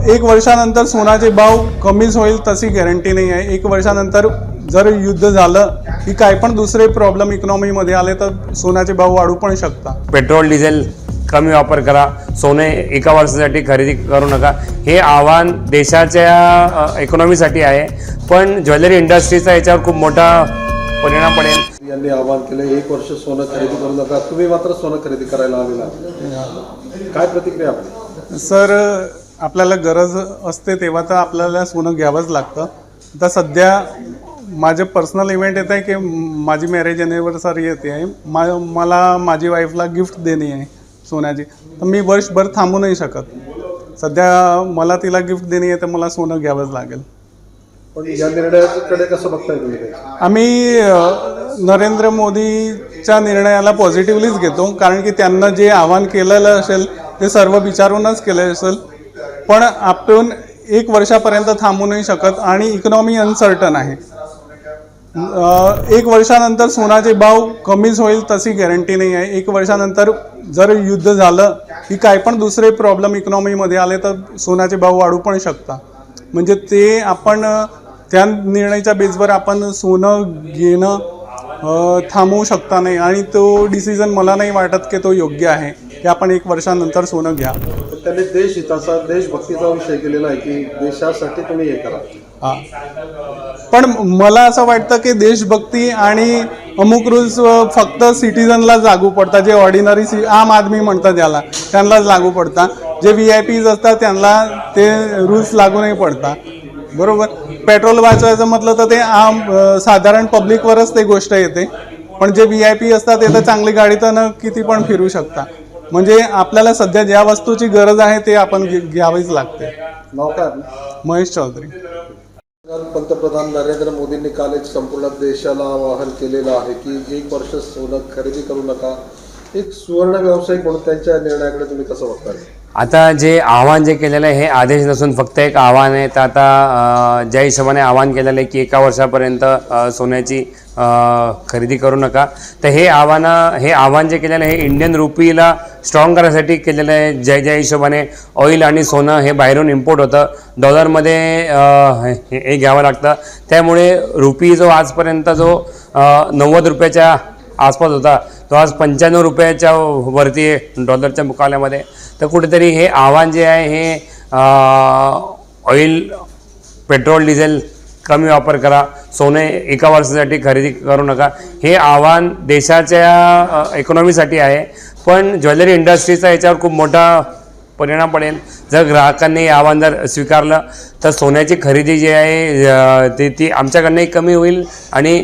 एक वर्षानंतर सोन्याचे भाव कमीच होईल तशी गॅरंटी नाही आहे। एक वर्षानंतर जर युद्ध झालं की काय पण दुसरे प्रॉब्लेम इकॉनॉमीमध्ये आले तर सोन्याचे भाव वाढू पण शकतात। पेट्रोल डिझेल कमी वापर करा, सोने एका वर्षासाठी खरेदी करू नका, हे आव्हान देशाच्या इकॉनॉमीसाठी आहे, पण ज्वेलरी इंडस्ट्रीचा याच्यावर खूप मोठा परिणाम पडेल। यांनी आवाहन केले 1 वर्ष सोनं खरेदी करू नका, तुम्ही मात्र सोनं खरेदी करायला आलेला, काय प्रतिक्रिया आपली? सर, आपल्याला गरज असते तेव्हा तर आपल्याला सोनं घ्यावंच लागतं। आता सध्या माझे पर्सनल इव्हेंट येत आहे की माझी मॅरेज ॲनिव्हर्सरी येते आहे, मला माझी वाईफला गिफ्ट देणी आहे सोन्याची, तर मी वर्षभर थांबू नाही शकत। सध्या मला तिला गिफ्ट देणी आहे तर मला सोनं घ्यावंच लागेल। पण या निर्णयाकडे कसं बघताय तुम्ही? आम्ही नरेंद्र मोदीच्या निर्णयाला पॉझिटिव्हलीच घेतो, कारण की त्यांना जे आवाहन केलेलं असेल ते सर्व विचारूनच केलं असेल, पण आपण 1 वर्षापर्यंत थांबू नाही शकत आणि इकॉनॉमी अनसर्टन आहे। 1 वर्षानंतर सोन्याचे भाव कमीच होईल तशी गॅरंटी नाही आहे। 1 वर्षानंतर जर युद्ध झालं की काय पण दुसरे प्रॉब्लेम इकॉनॉमीमध्ये आले तर सोन्याचे भाव वाढू पण शकतात, म्हणजे ते आपण त्या निर्णयाच्या बेसवर आपण सोनं घेणं थांबवू शकता नाही, आणि तो डिसिजन मला नाही वाटत की तो योग्य आहे की आपण 1 वर्षानंतर सोनं घ्या। त्यांनी देशहिताचा देशभक्तीचा विषय केलेला आहे की देशासाठी तुम्ही हे करा। हां, पण मला असं वाटतं की देशभक्ती आणि अमुक रूल्स फक्त सिटीजनला लागू पडतात, जे ऑर्डिनरी आम आदमी म्हणतात त्याला, त्यांनाच लागू पडतात। जे VIPs असतात त्यांना ते रूल्स लागू नाही पडतात, बरोबर। पेट्रोल वाचवायचं म्हटलं तर ते आम साधारण पब्लिकवरच ते गोष्ट येते, पण जे VIP असतात ते तर चांगली गाडी तर किती पण फिरू शकतात। म्हणजे आपल्याला सध्या ज्या वस्तूची गरज आहे ते आपण घ्यावीच लागते। नाव काय? महेश चौधरी। पंतप्रधान नरेंद्र मोदींनी काल एक संपूर्ण देशाला आवाहन केलेलं आहे की 1 वर्ष सोनं खरेदी करू नका, एक सुवर्ण व्यावसायिक म्हणून त्यांच्या निर्णयाकडे तुम्ही कसं बघताय? आता जे आव्हान जे केलेलं आहे हे आदेश नसून फक्त एक आव्हान आहे। तर आता ज्या हिशोबाने आव्हान केलेलं आहे की 1 वर्षापर्यंत सोन्याची खरेदी करू नका, तर हे आव्हान जे केलेलं आहे हे इंडियन रुपीला स्ट्रॉंग करायसाठी केलेलं आहे। ज्या हिशोबाने ऑइल आणि सोनं हे बाहेरून इम्पोर्ट होतं, डॉलरमध्ये हे घ्यावं लागतं, त्यामुळे रुपी जो आजपर्यंत जो 90 रुपयाच्या आसपास होता तो आज 95 रुपयाच्या वरती आहे डॉलरच्या मुकाबल्यामध्ये। तर कुठेतरी हे आव्हान जे आहे हे ऑइल, पेट्रोल डिझेल कमी वापर करा, सोने एका वर्षासाठी खरेदी करू नका, हे आव्हान देशाच्या इकॉनॉमीसाठी आहे, पण ज्वेलरी इंडस्ट्रीचा याच्यावर खूप मोठा परिणाम पडेल। जर ग्राहकांनी हे आव्हान जर स्वीकारलं तर सोन्याची खरेदी जी आहे ती आमच्याकडनंही कमी होईल आणि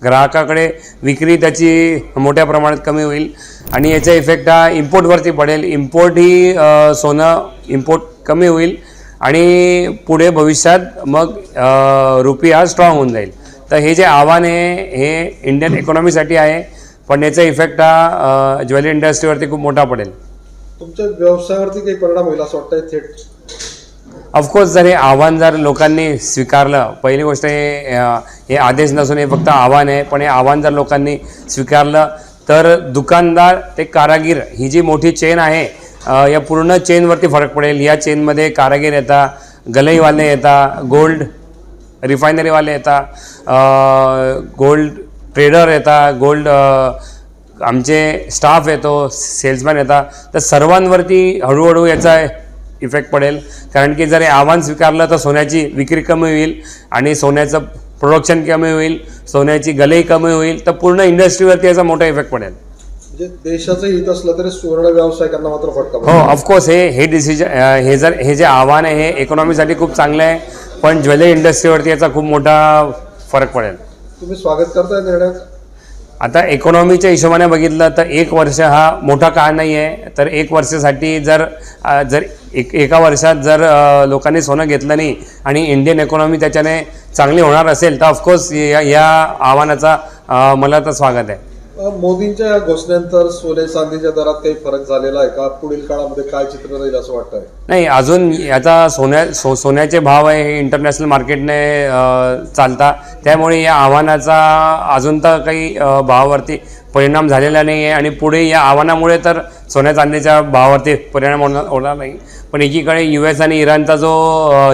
ग्राहकाकडे विक्री त्याची मोठ्या प्रमाणात कमी होईल, आणि याचा इफेक्ट हा इम्पोर्टवरती पडेल। सोनं इम्पोर्ट कमी होईल आणि पुढे भविष्यात मग रुपी हा स्ट्रॉंग होऊन जाईल। तर हे जे आव्हान आहे हे इंडियन इकॉनॉमीसाठी आहे, पण याचा इफेक्ट हा ज्वेलरी इंडस्ट्रीवरती खूप मोठा पडेल। तुमच्या व्यवसायावरती काही परिणाम होईल असं वाटतंय थेट? ऑफकोर्स, जर हे आव्हान जर लोकांनी स्वीकारलं, पहिली गोष्ट हे आदेश नसून हे फक्त आव्हान आहे, पण हे आव्हान जर लोकांनी स्वीकारलं तर दुकानदार ते कारागीर, ही जी मोठी चेन आहे या पूर्ण चेनवरती फरक पडेल। या चेनमध्ये कारागीर येतात, गलईवाले येतात, गोल्ड रिफायनरीवाले येतात, गोल्ड ट्रेडर येतात, गोल्ड आमचे स्टाफ येतो, सेल्समॅन येतात, तर सर्वांवरती हळूहळू याचा इफेक्ट पडेल। कारण की जर हे आव्हान स्वीकारलं तर सोन्याची विक्री कमी होईल आणि सोन्याचं प्रोडक्शन कमी होईल, सोन्याची गलई कमी होईल, तर पूर्ण इंडस्ट्रीवरती याचा मोठा इफेक्ट पडेल। म्हणजे देशाचं हित असलं तरी सुवर्ण व्यावसायिकांना मात्र फटका बसेल। हो, ऑफकोर्स, हे डिसिजन हे जे आव्हान आहे हे इकॉनॉमीसाठी खूप चांगलं आहे, पण ज्वेलरी इंडस्ट्रीवरती याचा खूप मोठा फरक पडेल। तुम्ही स्वागत करताय निर्णयाचं? आता इकॉनॉमीच्या हिशोबाने बघितलं तर 1 वर्ष हा मोठा काळ नाही आहे, तर 1 वर्षासाठी जर एका वर्षात जर लोकांनी सोनं घेतलं नाही आणि इंडियन इकॉनॉमी त्याच्याने चांगली होणार असेल तर ऑफकोर्स या आव्हानाचा मला तर स्वागत आहे। मोदींच्या या घोषणेनंतर सोने चांदीच्या दरात काही फरक झालेला आहे का? पुढील काळामध्ये काय चित्र राहील असं वाटतंय? नाही, अजून आता सोन्याचे भाव आहे हे इंटरनॅशनल मार्केटने चालता, त्यामुळे या आव्हानाचा अजून तर काही भावावरती परिणाम झालेला नाही आहे आणि पुढे या आव्हानामुळे तर सोन्या चांदीच्या भावावरती परिणाम होणार नाही. पण एकीकडे US आणि इराणचा जो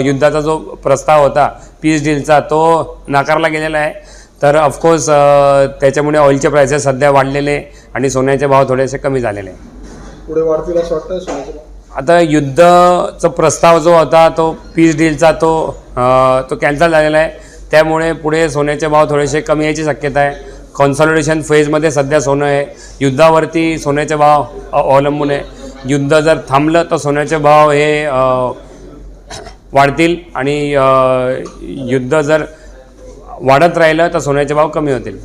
युद्धाचा जो प्रस्ताव होता पीस डीलचा, तो नाकारला गेलेला आहे. तर ऑफकोर्स त्याच्यामुळे ऑइलचे प्राइसेस सध्या वाढलेले आणि सोन्याचे भाव थोडेसे कमी झालेले आहे. पुढे वाढतील असं वाटतंय सोन्याचे भाव? आता युद्धचा प्रस्ताव जो होता तो पीस डीलचा तो कॅन्सल झालेला आहे, त्यामुळे पुढे सोन्याचे भाव थोडेसे कमी यायची शक्यता आहे. कॉन्सॉलिडेशन फेजमध्ये सध्या सोनं आहे, युद्धावरती सोन्याचे भाव अवलंबून आहे. युद्ध जर थांबलं तर सोन्याचे भाव हे वाढतील आणि युद्ध जर वाढत राहिलं तर सोन्याचे भाव कमी होतील.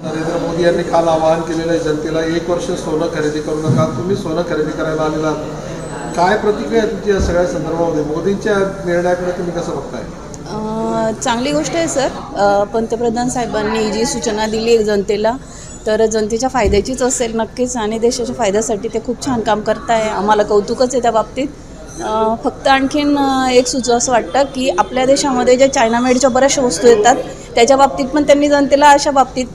नरेंद्र मोदी यांनी काल आवाहन केलेलं आहे जनतेला, 1 वर्ष सोनं खरेदी करू नका. तुम्ही सोनं खरेदी करायला आलेला आहात. काय प्रतिक्रिया आहे तुमची या सगळ्या संदर्भामध्ये? मोदींच्या निर्णयाकडे तुम्ही कसं बघताय? चांगली गोष्ट आहे सर. पंतप्रधान साहेबांनी जी सूचना दिली आहे जनतेला, तर जनतेच्या फायद्याचीच असेल नक्कीच आणि देशाच्या फायद्यासाठी ते खूप छान काम करत आहे. आम्हाला कौतुकच आहे त्या बाबतीत. फक्त आणखीन एक सुचव असं वाटतं की आपल्या देशामध्ये ज्या चायना मेडच्या बऱ्याचशा वस्तू येतात त्याच्या बाबतीत पण त्यांनी जनतेला अशा बाबतीत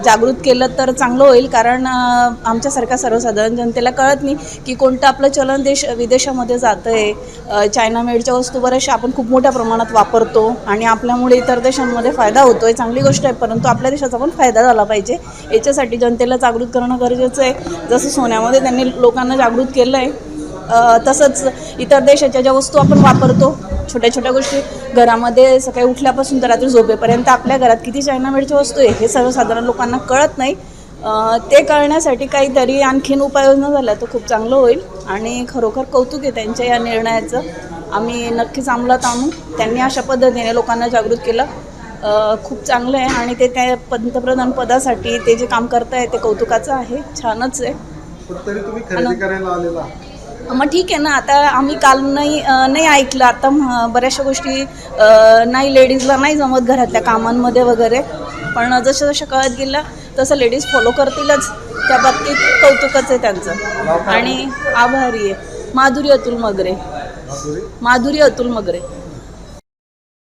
जागृत केलं तर चांगलं होईल. कारण आमच्यासारख्या सर्वसाधारण जनतेला कळत नाही की कोणतं आपलं चलन विदेशामध्ये जातं आहे. चायना मेडच्या वस्तू बऱ्याचशा आपण खूप मोठ्या प्रमाणात वापरतो आणि आपल्यामुळे इतर देशांमध्ये फायदा होतो आहे, चांगली गोष्ट आहे. परंतु आपल्या देशाचा पण फायदा झाला पाहिजे, याच्यासाठी जनतेला जागृत करणं गरजेचं आहे. जसं सोन्यामध्ये त्यांनी लोकांना जागृत केलं आहे, तसंच इतर देशाच्या ज्या वस्तू आपण वापरतो, छोट्या छोट्या गोष्टी घरामध्ये सकाळी उठल्यापासून तर रात्री झोपेपर्यंत आपल्या घरात किती चायना मेडच्या वस्तू आहे हे सर्वसाधारण लोकांना कळत नाही. ते कळण्यासाठी काहीतरी आणखीन उपाययोजना झाल्या तर खूप चांगलं होईल आणि खरोखर कौतुक आहे त्यांच्या या निर्णयाचं. आम्ही नक्कीच अंमलात आणू. त्यांनी अशा पद्धतीने लोकांना जागृत केलं, खूप चांगलं आहे आणि ते त्या पंतप्रधान पदासाठी ते जे काम करताय ते कौतुकाचं आहे, छानच आहे. पण तरी तुम्ही खरेदी करायला आलेला? मग ठीक आहे ना. आता आम्ही काल नाही ऐकलं. आता बऱ्याचशा गोष्टी नाही, लेडीजला नाही जमत घरातल्या कामांमध्ये वगैरे, पण जसं जसं कळत गेलं तसं लेडीज फॉलो करतीलच. त्या बाबतीत कौतुकच आहे त्यांचं आणि आभारी आहे. माधुरी अतुल मगरे.